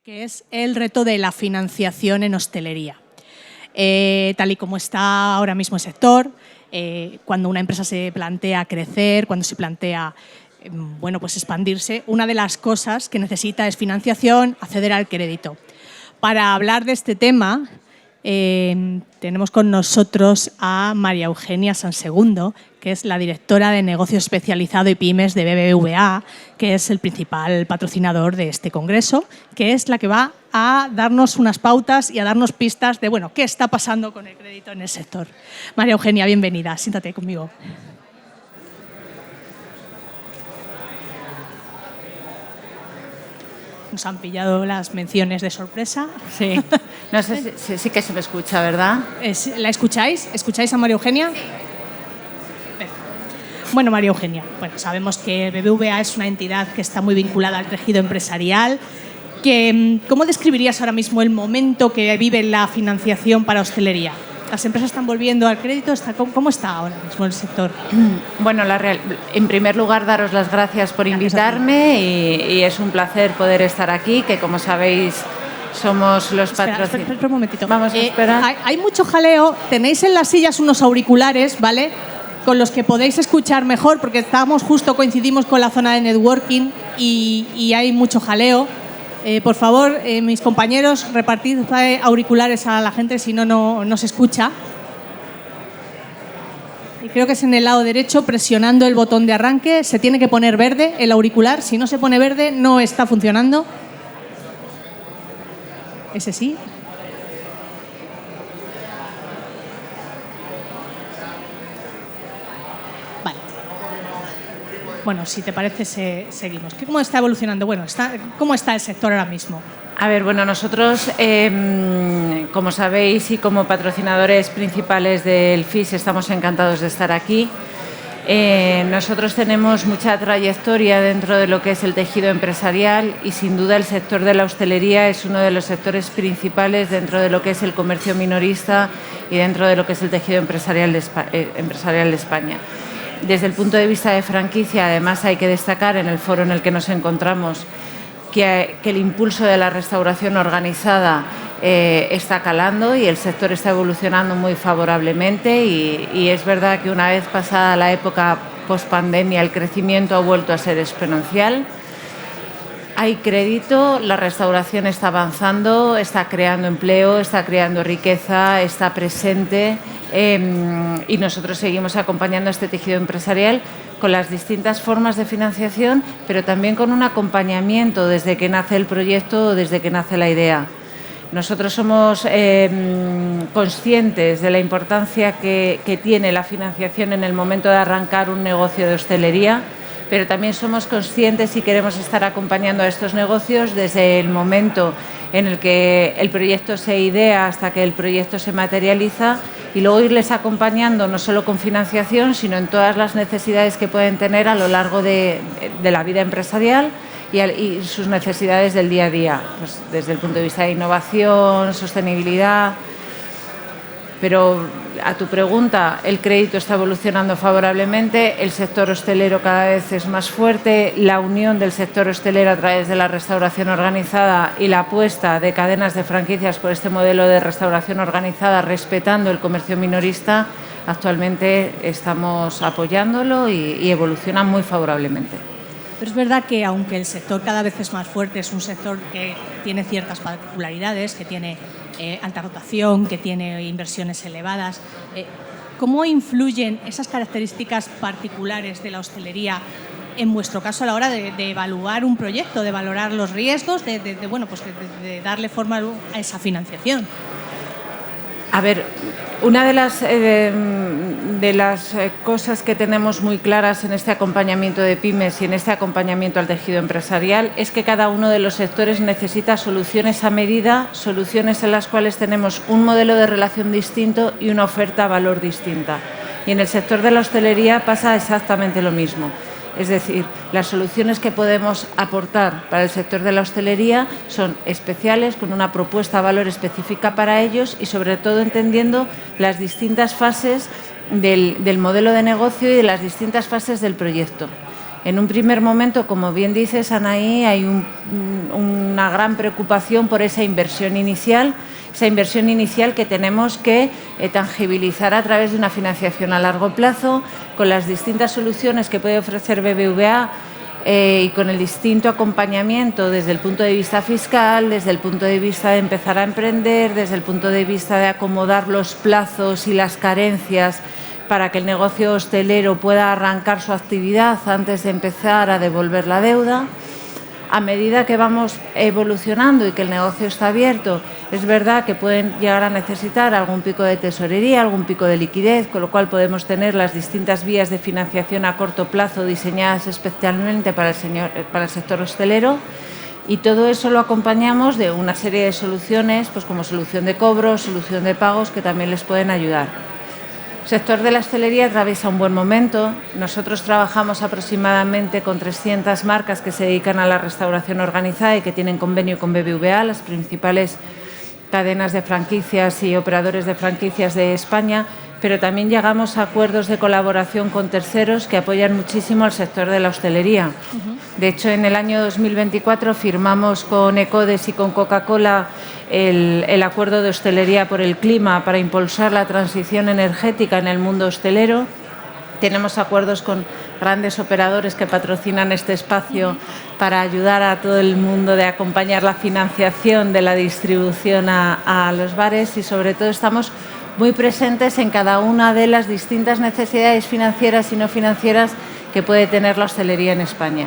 que es el reto de la financiación en hostelería. Tal y como está ahora mismo el sector, cuando una empresa se plantea crecer, cuando se plantea pues expandirse, una de las cosas que necesita es financiación, acceder al crédito. Para hablar de este tema, tenemos con nosotros a María Eugenia Sansegundo, que es la directora de Negocio Especializado y Pymes de BBVA, que es el principal patrocinador de este congreso, que es la que va a darnos unas pautas y a darnos pistas de, qué está pasando con el crédito en el sector. María Eugenia, bienvenida. Siéntate conmigo. Nos han pillado las menciones de sorpresa. Sí, no sé sí que se me escucha, ¿verdad? ¿La escucháis? ¿Escucháis a María Eugenia? Bueno, María Eugenia, sabemos que BBVA es una entidad que está muy vinculada al tejido empresarial. ¿Cómo describirías ahora mismo el momento que vive la financiación para hostelería? ¿Las empresas están volviendo al crédito? ¿Cómo está ahora mismo el sector? Bueno, en primer lugar, daros las gracias por invitarme y es un placer poder estar aquí, que como sabéis somos los patrocinadores. Espera un momentito. Vamos a esperar. Hay mucho jaleo. Tenéis en las sillas unos auriculares, ¿vale?, con los que podéis escuchar mejor, porque coincidimos con la zona de networking y hay mucho jaleo. Por favor, mis compañeros, repartid auriculares a la gente, si no, no se escucha. Y creo que es en el lado derecho, presionando el botón de arranque. Se tiene que poner verde el auricular. Si no se pone verde, no está funcionando. Ese sí. Bueno, si te parece, seguimos. ¿Cómo está evolucionando? ¿Cómo está el sector ahora mismo? A ver, nosotros, como sabéis, y como patrocinadores principales del FIS, estamos encantados de estar aquí. Nosotros tenemos mucha trayectoria dentro de lo que es el tejido empresarial y, sin duda, el sector de la hostelería es uno de los sectores principales dentro de lo que es el comercio minorista y dentro de lo que es el tejido empresarial de España. Desde el punto de vista de franquicia, además, hay que destacar en el foro en el que nos encontramos que el impulso de la restauración organizada está calando y el sector está evolucionando muy favorablemente y es verdad que una vez pasada la época post-pandemia el crecimiento ha vuelto a ser exponencial. Hay crédito, la restauración está avanzando, está creando empleo, está creando riqueza, está presente. Y nosotros seguimos acompañando a este tejido empresarial con las distintas formas de financiación, pero también con un acompañamiento desde que nace el proyecto o desde que nace la idea. Nosotros somos conscientes de la importancia que tiene la financiación en el momento de arrancar un negocio de hostelería, pero también somos conscientes y queremos estar acompañando a estos negocios desde el momento en el que el proyecto se idea hasta que el proyecto se materializa y luego irles acompañando no solo con financiación, sino en todas las necesidades que pueden tener a lo largo de la vida empresarial y sus necesidades del día a día, pues desde el punto de vista de innovación, sostenibilidad. Pero a tu pregunta, el crédito está evolucionando favorablemente, el sector hostelero cada vez es más fuerte, la unión del sector hostelero a través de la restauración organizada y la apuesta de cadenas de franquicias por este modelo de restauración organizada respetando el comercio minorista, actualmente estamos apoyándolo y evoluciona muy favorablemente. Pero es verdad que aunque el sector cada vez es más fuerte, es un sector que tiene ciertas particularidades, que tiene alta rotación, que tiene inversiones elevadas. ¿Cómo influyen esas características particulares de la hostelería en vuestro caso a la hora de evaluar un proyecto, de valorar los riesgos, de darle forma a esa financiación? A ver, una de las cosas que tenemos muy claras en este acompañamiento de pymes y en este acompañamiento al tejido empresarial es que cada uno de los sectores necesita soluciones a medida, soluciones en las cuales tenemos un modelo de relación distinto y una oferta a valor distinta. Y en el sector de la hostelería pasa exactamente lo mismo. Es decir, las soluciones que podemos aportar para el sector de la hostelería son especiales, con una propuesta de valor específica para ellos y, sobre todo, entendiendo las distintas fases del modelo de negocio y de las distintas fases del proyecto. En un primer momento, como bien dices, Anaí, hay una gran preocupación por esa inversión inicial que tenemos que tangibilizar a través de una financiación a largo plazo, con las distintas soluciones que puede ofrecer BBVA y con el distinto acompañamiento desde el punto de vista fiscal, desde el punto de vista de empezar a emprender, desde el punto de vista de acomodar los plazos y las carencias para que el negocio hostelero pueda arrancar su actividad antes de empezar a devolver la deuda. A medida que vamos evolucionando y que el negocio está abierto, es verdad que pueden llegar a necesitar algún pico de tesorería, algún pico de liquidez, con lo cual podemos tener las distintas vías de financiación a corto plazo diseñadas especialmente para el sector hostelero, y todo eso lo acompañamos de una serie de soluciones, pues como solución de cobros, solución de pagos, que también les pueden ayudar. El sector de la hostelería atraviesa un buen momento. Nosotros trabajamos aproximadamente con 300 marcas que se dedican a la restauración organizada y que tienen convenio con BBVA, las principales cadenas de franquicias y operadores de franquicias de España, pero también llegamos a acuerdos de colaboración con terceros que apoyan muchísimo al sector de la hostelería. De hecho, en el año 2024 firmamos con Ecodes y con Coca-Cola el acuerdo de hostelería por el clima para impulsar la transición energética en el mundo hostelero. Tenemos acuerdos con grandes operadores que patrocinan este espacio para ayudar a todo el mundo de acompañar la financiación de la distribución a los bares, y sobre todo estamos muy presentes en cada una de las distintas necesidades financieras y no financieras que puede tener la hostelería en España.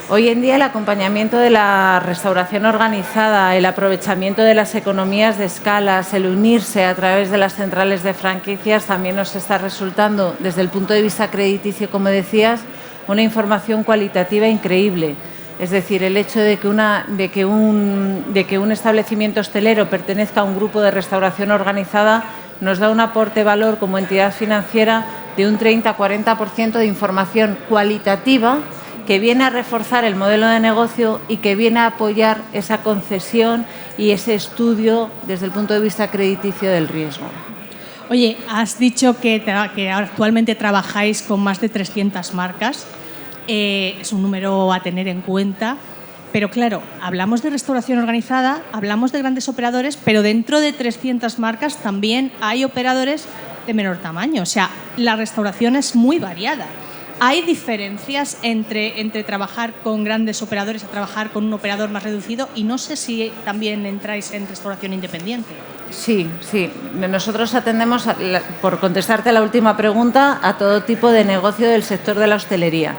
Hoy en día el acompañamiento de la restauración organizada, el aprovechamiento de las economías de escalas, el unirse a través de las centrales de franquicias también nos está resultando, desde el punto de vista crediticio, como decías, una información cualitativa increíble. Es decir, el hecho de que un establecimiento hostelero pertenezca a un grupo de restauración organizada nos da un aporte de valor como entidad financiera de un 30-40% de información cualitativa que viene a reforzar el modelo de negocio y que viene a apoyar esa concesión y ese estudio desde el punto de vista crediticio del riesgo. Oye, has dicho que actualmente trabajáis con más de 300 marcas. Es un número a tener en cuenta, pero claro, hablamos de restauración organizada, hablamos de grandes operadores, pero dentro de 300 marcas también hay operadores de menor tamaño. O sea, la restauración es muy variada. ¿Hay diferencias entre trabajar con grandes operadores a trabajar con un operador más reducido? Y no sé si también entráis en restauración independiente. Sí. Nosotros atendemos, por contestarte la última pregunta, a todo tipo de negocio del sector de la hostelería.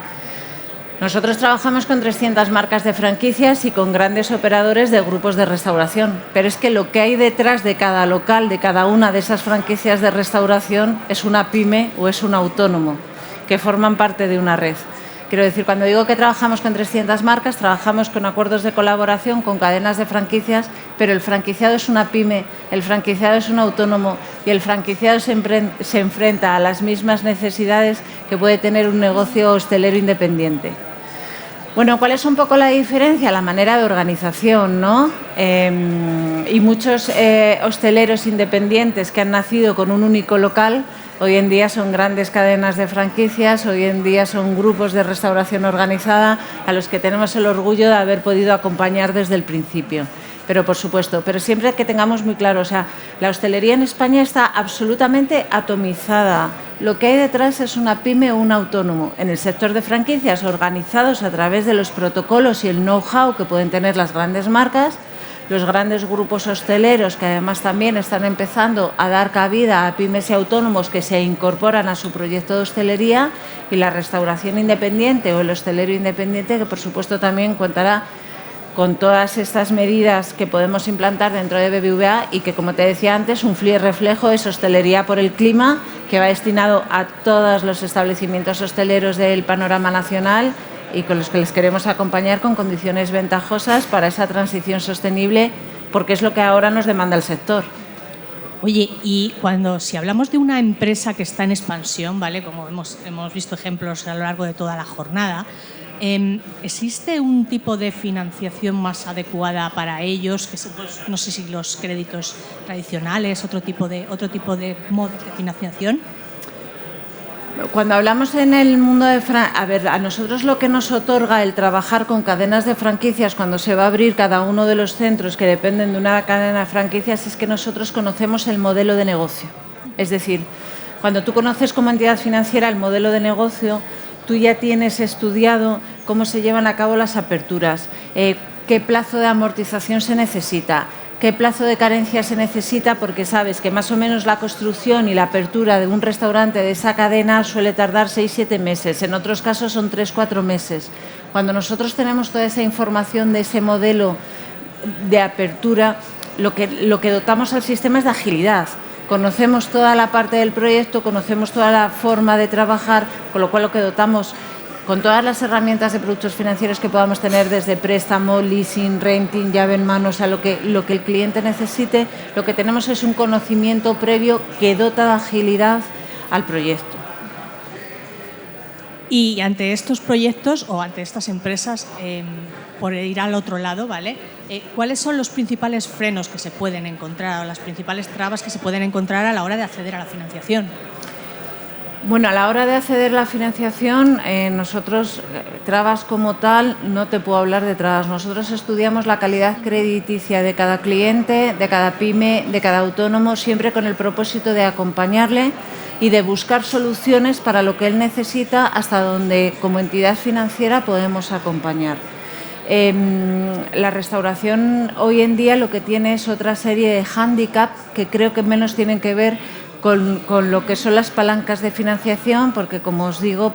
Nosotros trabajamos con 300 marcas de franquicias y con grandes operadores de grupos de restauración, pero es que lo que hay detrás de cada local, de cada una de esas franquicias de restauración, es una pyme o es un autónomo que forman parte de una red. Quiero decir, cuando digo que trabajamos con 300 marcas, trabajamos con acuerdos de colaboración con cadenas de franquicias, pero el franquiciado es una pyme, el franquiciado es un autónomo y el franquiciado se enfrenta a las mismas necesidades que puede tener un negocio hostelero independiente. Bueno, ¿cuál es un poco la diferencia? La manera de organización, ¿no? Y muchos hosteleros independientes que han nacido con un único local, hoy en día son grandes cadenas de franquicias, hoy en día son grupos de restauración organizada a los que tenemos el orgullo de haber podido acompañar desde el principio. Pero por supuesto, pero siempre que tengamos muy claro, o sea, la hostelería en España está absolutamente atomizada. Lo que hay detrás es una pyme o un autónomo. En el sector de franquicias, organizados a través de los protocolos y el know-how que pueden tener las grandes marcas, los grandes grupos hosteleros que además también están empezando a dar cabida a pymes y autónomos que se incorporan a su proyecto de hostelería, y la restauración independiente o el hostelero independiente, que por supuesto también contará con todas estas medidas que podemos implantar dentro de BBVA y que, como te decía antes, un reflejo es hostelería por el clima, que va destinado a todos los establecimientos hosteleros del panorama nacional y con los que les queremos acompañar con condiciones ventajosas para esa transición sostenible, porque es lo que ahora nos demanda el sector. Oye, y si hablamos de una empresa que está en expansión, ¿vale? Como hemos visto ejemplos a lo largo de toda la jornada, ¿existe un tipo de financiación más adecuada para ellos? Que no sé si los créditos tradicionales, otro tipo de modos de financiación. Cuando hablamos en el mundo de a nosotros lo que nos otorga el trabajar con cadenas de franquicias cuando se va a abrir cada uno de los centros que dependen de una cadena de franquicias es que nosotros conocemos el modelo de negocio. Es decir, cuando tú conoces como entidad financiera el modelo de negocio, tú ya tienes estudiado cómo se llevan a cabo las aperturas, qué plazo de amortización se necesita, qué plazo de carencia se necesita, porque sabes que más o menos la construcción y la apertura de un restaurante de esa cadena suele tardar 6-7 meses, en otros casos son 3-4 meses. Cuando nosotros tenemos toda esa información de ese modelo de apertura, lo que dotamos al sistema es de agilidad. Conocemos toda la parte del proyecto, conocemos toda la forma de trabajar, con lo cual lo que dotamos con todas las herramientas de productos financieros que podamos tener, desde préstamo, leasing, renting, llave en mano, o sea, lo que el cliente necesite, lo que tenemos es un conocimiento previo que dota de agilidad al proyecto. Y ante estos proyectos o ante estas empresas, por ir al otro lado, ¿vale? ¿Cuáles son los principales frenos que se pueden encontrar o las principales trabas que se pueden encontrar a la hora de acceder a la financiación? Bueno, a la hora de acceder a la financiación, nosotros, trabas como tal, no te puedo hablar de trabas. Nosotros estudiamos la calidad crediticia de cada cliente, de cada pyme, de cada autónomo, siempre con el propósito de acompañarle y de buscar soluciones para lo que él necesita, hasta donde como entidad financiera podemos acompañar. La restauración hoy en día lo que tiene es otra serie de hándicap que creo que menos tienen que ver con lo que son las palancas de financiación, porque como os digo,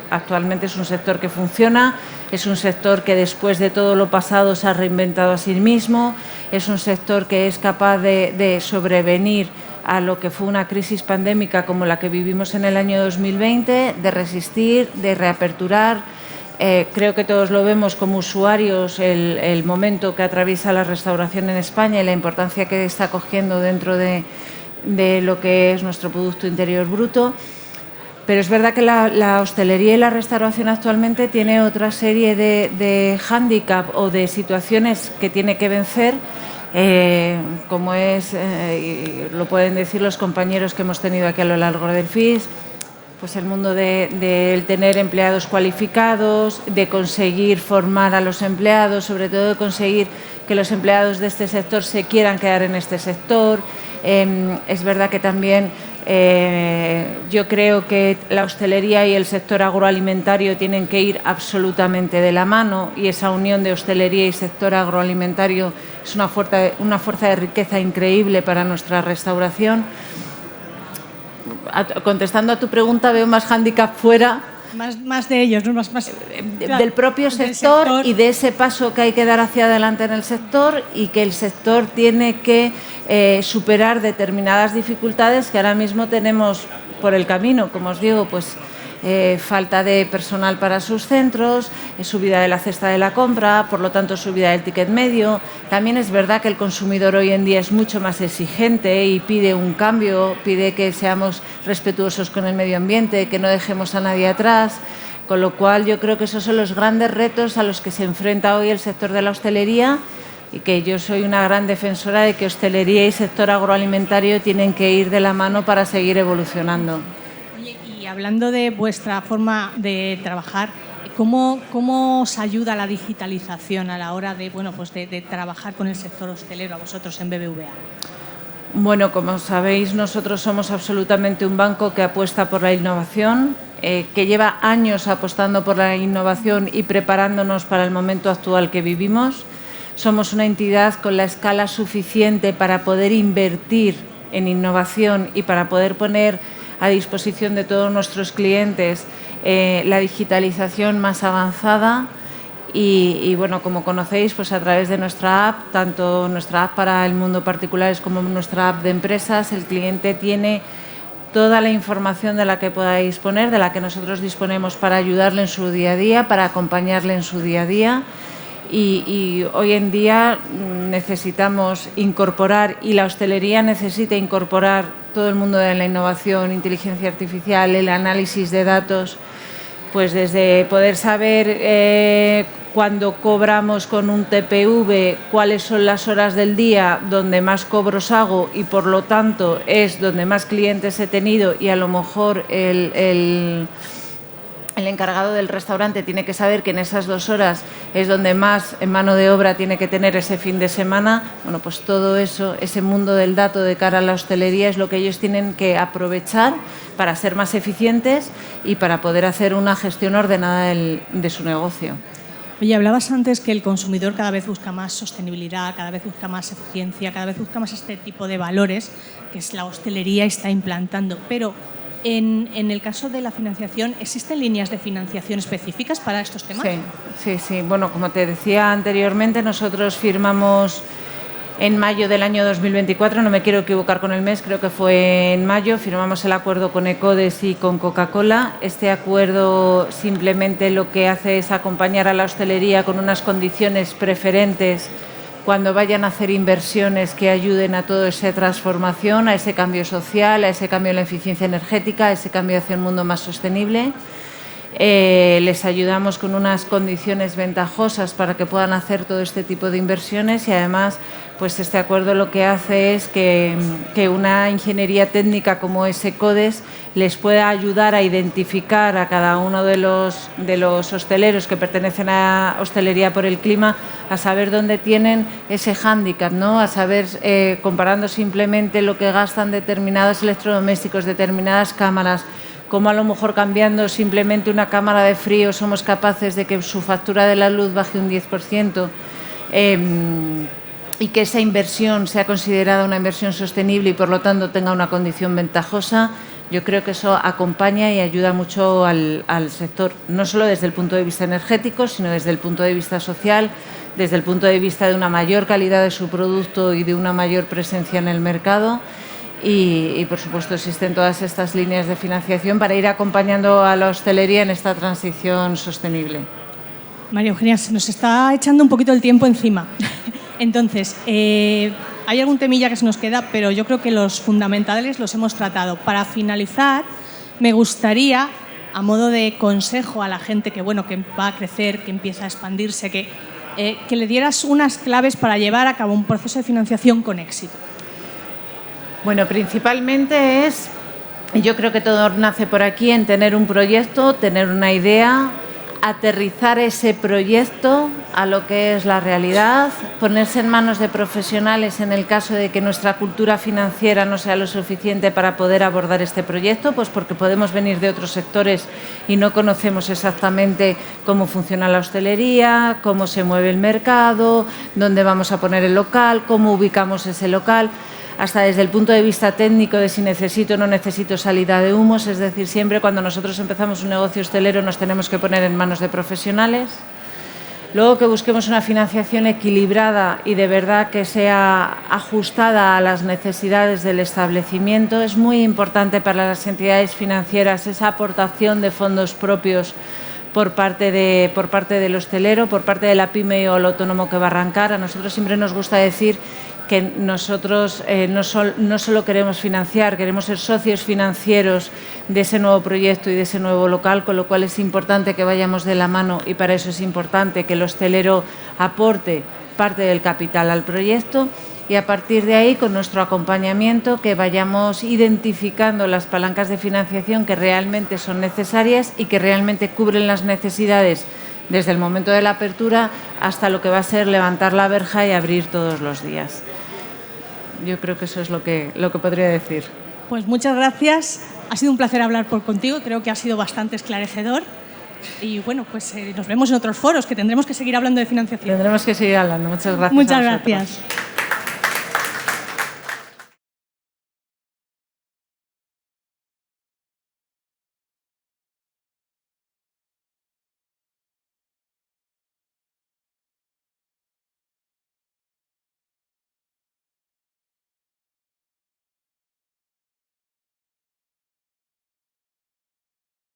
actualmente es un sector que funciona, es un sector que después de todo lo pasado se ha reinventado a sí mismo, es un sector que es capaz de sobrevenir a lo que fue una crisis pandémica como la que vivimos en el año 2020, de resistir, de reaperturar. Creo que todos lo vemos como usuarios, el momento que atraviesa la restauración en España y la importancia que está cogiendo dentro de lo que es nuestro Producto Interior Bruto, pero es verdad que la hostelería y la restauración actualmente tiene otra serie de hándicap o de situaciones que tiene que vencer, como es, y lo pueden decir los compañeros que hemos tenido aquí a lo largo del FIS, pues el mundo de tener empleados cualificados, de conseguir formar a los empleados, sobre todo de conseguir que los empleados de este sector se quieran quedar en este sector. Es verdad que también yo creo que la hostelería y el sector agroalimentario tienen que ir absolutamente de la mano, y esa unión de hostelería y sector agroalimentario es una fuerza de riqueza increíble para nuestra restauración. Contestando a tu pregunta, veo más hándicap fuera. Más de ellos, ¿no? Del propio sector y de ese paso que hay que dar hacia adelante en el sector, y que el sector tiene que superar determinadas dificultades que ahora mismo tenemos por el camino. Como os digo, pues falta de personal para sus centros, subida de la cesta de la compra, por lo tanto subida del ticket medio. También es verdad que el consumidor hoy en día es mucho más exigente y pide un cambio, pide que seamos respetuosos con el medio ambiente, que no dejemos a nadie atrás, con lo cual yo creo que esos son los grandes retos a los que se enfrenta hoy el sector de la hostelería, y que yo soy una gran defensora de que hostelería y sector agroalimentario tienen que ir de la mano para seguir evolucionando. Y hablando de vuestra forma de trabajar, ¿cómo os ayuda la digitalización a la hora de trabajar con el sector hostelero a vosotros en BBVA? Bueno, como sabéis, nosotros somos absolutamente un banco que apuesta por la innovación, que lleva años apostando por la innovación y preparándonos para el momento actual que vivimos. Somos una entidad con la escala suficiente para poder invertir en innovación y para poder poner a disposición de todos nuestros clientes la digitalización más avanzada. Y bueno, como conocéis, pues a través de nuestra app, tanto nuestra app para el mundo particulares como nuestra app de empresas, el cliente tiene toda la información de la que pueda disponer, de la que nosotros disponemos para ayudarle en su día a día, para acompañarle en su día a día. Y hoy en día necesitamos incorporar, y la hostelería necesita incorporar todo el mundo de la innovación, inteligencia artificial, el análisis de datos, pues desde poder saber cuando cobramos con un TPV, cuáles son las horas del día donde más cobros hago y por lo tanto es donde más clientes he tenido y a lo mejor el encargado del restaurante tiene que saber que en esas 2 horas es donde más en mano de obra tiene que tener ese fin de semana. Bueno, pues todo eso, ese mundo del dato de cara a la hostelería es lo que ellos tienen que aprovechar para ser más eficientes y para poder hacer una gestión ordenada de su negocio. Oye, hablabas antes que el consumidor cada vez busca más sostenibilidad, cada vez busca más eficiencia, cada vez busca más este tipo de valores que la hostelería está implantando, pero en el caso de la financiación, ¿existen líneas de financiación específicas para estos temas? Sí. Bueno, como te decía anteriormente, nosotros firmamos en mayo del año 2024, no me quiero equivocar con el mes, creo que fue en mayo, firmamos el acuerdo con Ecodes y con Coca-Cola. Este acuerdo simplemente lo que hace es acompañar a la hostelería con unas condiciones preferentes cuando vayan a hacer inversiones que ayuden a toda esa transformación, a ese cambio social, a ese cambio en la eficiencia energética, a ese cambio hacia un mundo más sostenible. Les ayudamos con unas condiciones ventajosas para que puedan hacer todo este tipo de inversiones y además pues este acuerdo lo que hace es que una ingeniería técnica como es Ecodes les pueda ayudar a identificar a cada uno de los hosteleros que pertenecen a Hostelería por el Clima, a saber dónde tienen ese hándicap, ¿no? A saber, comparando simplemente lo que gastan determinados electrodomésticos, determinadas cámaras, cómo a lo mejor cambiando simplemente una cámara de frío somos capaces de que su factura de la luz baje un 10%, y que esa inversión sea considerada una inversión sostenible y por lo tanto tenga una condición ventajosa. Yo creo que eso acompaña y ayuda mucho al sector, no solo desde el punto de vista energético, sino desde el punto de vista social, desde el punto de vista de una mayor calidad de su producto y de una mayor presencia en el mercado. Y, por supuesto, existen todas estas líneas de financiación para ir acompañando a la hostelería en esta transición sostenible. María Eugenia, se nos está echando un poquito el tiempo encima. Entonces, hay algún temilla que se nos queda, pero yo creo que los fundamentales los hemos tratado. Para finalizar, me gustaría, a modo de consejo a la gente que va a crecer, que empieza a expandirse, que le dieras unas claves para llevar a cabo un proceso de financiación con éxito. Bueno, principalmente yo creo que todo nace por aquí, en tener un proyecto, tener una idea, aterrizar ese proyecto a lo que es la realidad, ponerse en manos de profesionales en el caso de que nuestra cultura financiera no sea lo suficiente para poder abordar este proyecto, pues porque podemos venir de otros sectores y no conocemos exactamente cómo funciona la hostelería, cómo se mueve el mercado, dónde vamos a poner el local, cómo ubicamos ese local, hasta desde el punto de vista técnico de si necesito o no necesito salida de humos, es decir, siempre cuando nosotros empezamos un negocio hostelero nos tenemos que poner en manos de profesionales. Luego que busquemos una financiación equilibrada y de verdad que sea ajustada a las necesidades del establecimiento. Es muy importante para las entidades financieras esa aportación de fondos propios por parte del hostelero, por parte de la pyme o el autónomo que va a arrancar. A nosotros siempre nos gusta decir que nosotros no solo queremos financiar, queremos ser socios financieros de ese nuevo proyecto y de ese nuevo local, con lo cual es importante que vayamos de la mano y para eso es importante que el hostelero aporte parte del capital al proyecto y a partir de ahí, con nuestro acompañamiento, que vayamos identificando las palancas de financiación que realmente son necesarias y que realmente cubren las necesidades desde el momento de la apertura hasta lo que va a ser levantar la verja y abrir todos los días. Yo creo que eso es lo que podría decir. Pues muchas gracias. Ha sido un placer hablar contigo. Creo que ha sido bastante esclarecedor. Y bueno, pues nos vemos en otros foros, que tendremos que seguir hablando de financiación. Tendremos que seguir hablando. Muchas gracias. Muchas gracias.